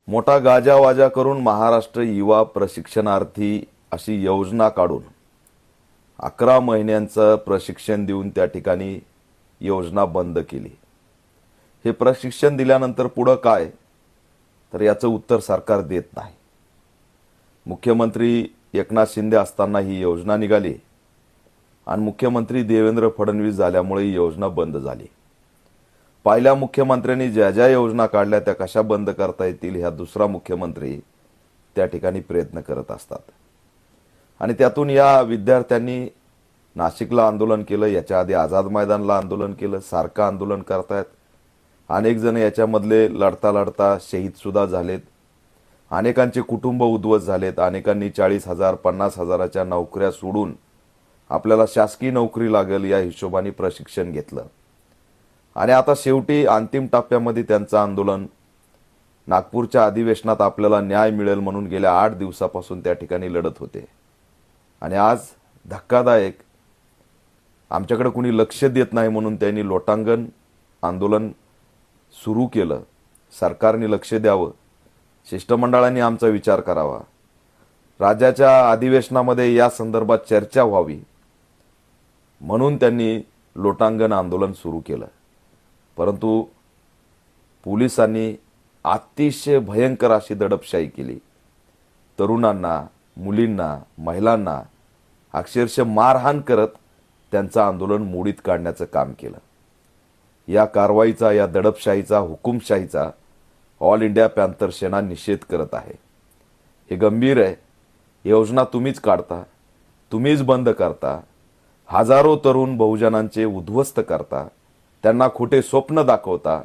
मोठा गाजावाजा करून महाराष्ट्र युवा प्रशिक्षणार्थी अशी योजना काढून 11 महिन्यांचं प्रशिक्षण देऊन त्या ठिकाणी योजना बंद केली। हे प्रशिक्षण दिल्यानंतर पुढे काय, तर याचं उत्तर सरकार देत नाही। मुख्यमंत्री एकनाथ शिंदे असताना ही योजना निघाली आणि मुख्यमंत्री देवेंद्र फडणवीस झाल्यामुळे ही योजना बंद झाली। पहिल्या मुख्यमंत्र्यांनी ज्या ज्या योजना काढल्या त्या कशा बंद करता येतील ह्या दुसरा मुख्यमंत्री त्या ठिकाणी प्रयत्न करत असतात। आणि त्यातून या विद्यार्थ्यांनी नाशिकला आंदोलन केलं, याच्या आधी आझाद मैदानला आंदोलन केलं, सारखं आंदोलन करतायत। अनेक जण याच्यामधले लढता लढता शहीद सुद्धा झालेत, अनेकांचे कुटुंब उद्ध्वस्त झालेत, अनेकांनी 40,000 50,000च्या नोकऱ्या सोडून आपल्याला शासकीय नोकरी लागेल या हिशोबाने प्रशिक्षण घेतलं। आणि आता शेवटी अंतिम टप्प्यामध्ये त्यांचं आंदोलन नागपूरच्या अधिवेशनात आपल्याला न्याय मिळेल म्हणून गेल्या 8 दिवसापासून त्या ठिकाणी लढत होते। आणि आज धक्कादायक आमच्याकडे कुणी लक्ष देत नाही म्हणून त्यांनी लोटांगण आंदोलन सुरू केलं। सरकारने लक्ष द्यावं, शिष्टमंडळांनी आमचा विचार करावा, राज्याच्या अधिवेशनामध्ये या संदर्भात चर्चा व्हावी म्हणून त्यांनी लोटांगण आंदोलन सुरू केलं। परंतु पोलिसांनी अतिशय भयंकर अशी दडपशाही केली। तरुणांना, मुलींना, महिलांना अक्षरशः मारहाण करत त्यांचं आंदोलन मोडीत काढण्याचं काम केलं। या कारवाईचा, या दडपशाहीचा, हुकुमशाहीचा ऑल इंडिया पॅंथर सेना निषेध करत आहे। हे गंभीर आहे। योजना तुम्हीच काढता, तुम्हीच बंद करता, हजारो तरुण बहुजनांचे उद्ध्वस्त करता, त्यांना खोटे स्वप्न दाखवता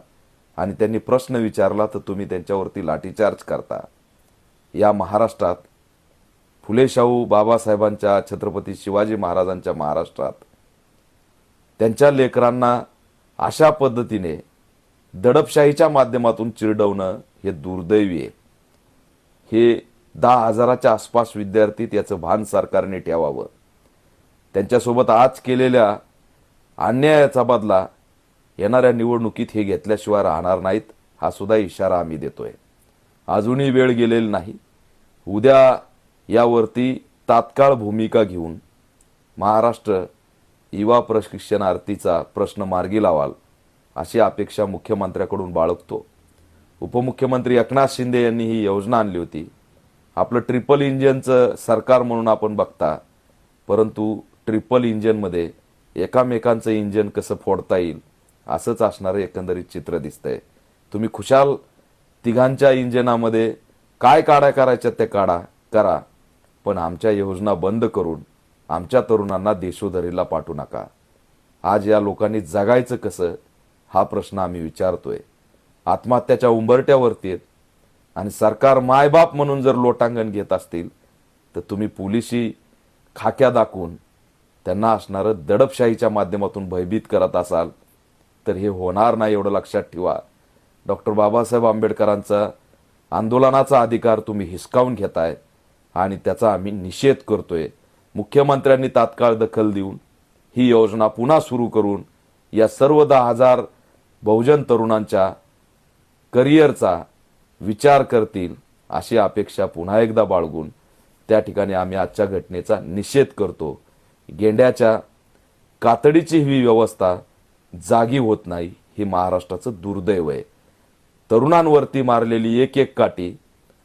आणि त्यांनी प्रश्न विचारला तर तुम्ही त्यांच्यावरती लाठीचार्ज करता। या महाराष्ट्रात फुले शाहू बाबासाहेबांच्या, छत्रपती शिवाजी महाराजांच्या महाराष्ट्रात त्यांच्या लेकरांना अशा पद्धतीने दडपशाहीच्या माध्यमातून चिरडवणं हे दुर्दैवी आहे। हे 10,000च्या आसपास विद्यार्थी, त्याचं भान सरकारने ठेवावं। त्यांच्यासोबत आज केलेल्या अन्यायाचा बदला येणाऱ्या निवडणुकीत हे घेतल्याशिवाय राहणार नाहीत, हा सुद्धा इशारा आम्ही देतोय। अजूनही वेळ गेलेली नाही। उद्या यावरती तात्काळ भूमिका घेऊन महाराष्ट्र युवा प्रशिक्षणार्थीचा प्रश्न मार्गी लावाल अशी अपेक्षा मुख्यमंत्र्याकडून बाळगतो। उपमुख्यमंत्री एकनाथ शिंदे यांनी ही योजना आणली होती। आपलं ट्रिपल इंजिनचं सरकार म्हणून आपण बघता, परंतु ट्रिपल इंजिनमध्ये एकामेकांचं इंजिन कसं फोडता येईल असंच असणारं एकंदरीत चित्र दिसतंय। तुम्ही खुशाल तिघांच्या इंजिनामध्ये काय काढा करायच्या ते करा, पण आमच्या योजना बंद करून आमच्या तरुणांना देशोधडीला पाठवू नका। आज या लोकांनी जगायचं कसं हा प्रश्न आम्ही विचारतोय। आत्महत्याच्या उंबरट्यावरती आहेत आणि सरकार मायबाप म्हणून जर लोटांगण घेत असतील तर तुम्ही पोलिसी खाक्या दाखवून त्यांना असणारं दडपशाहीच्या माध्यमातून भयभीत करत असाल तर हे होणार नाही, एवढं लक्षात ठेवा। डॉक्टर बाबासाहेब आंबेडकरांचा आंदोलनाचा अधिकार तुम्ही हिसकावून घेताय आणि त्याचा आम्ही निषेध करतोय। मुख्यमंत्र्यांनी तात्काळ दखल देऊन ही योजना पुन्हा सुरू करून या सर्व 10,000 बहुजन तरुणांच्या करिअरचा विचार करतील अशी अपेक्षा पुन्हा एकदा बाळगून त्या ठिकाणी आम्ही आजच्या घटनेचा निषेध करतो। गेंड्याच्या कातडीची ही व्यवस्था जागी होत नाही, ही महाराष्ट्राचं दुर्दैव आहे। तरुणांवरती मारलेली एक एक काठी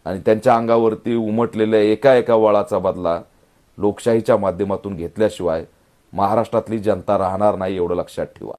आणि त्यांच्या अंगावरती उमटलेल्या एका एका वळाचा बदला लोकशाहीच्या माध्यमातून घेतल्याशिवाय महाराष्ट्रातली जनता राहणार नाही, एवढं लक्षात ठेवा।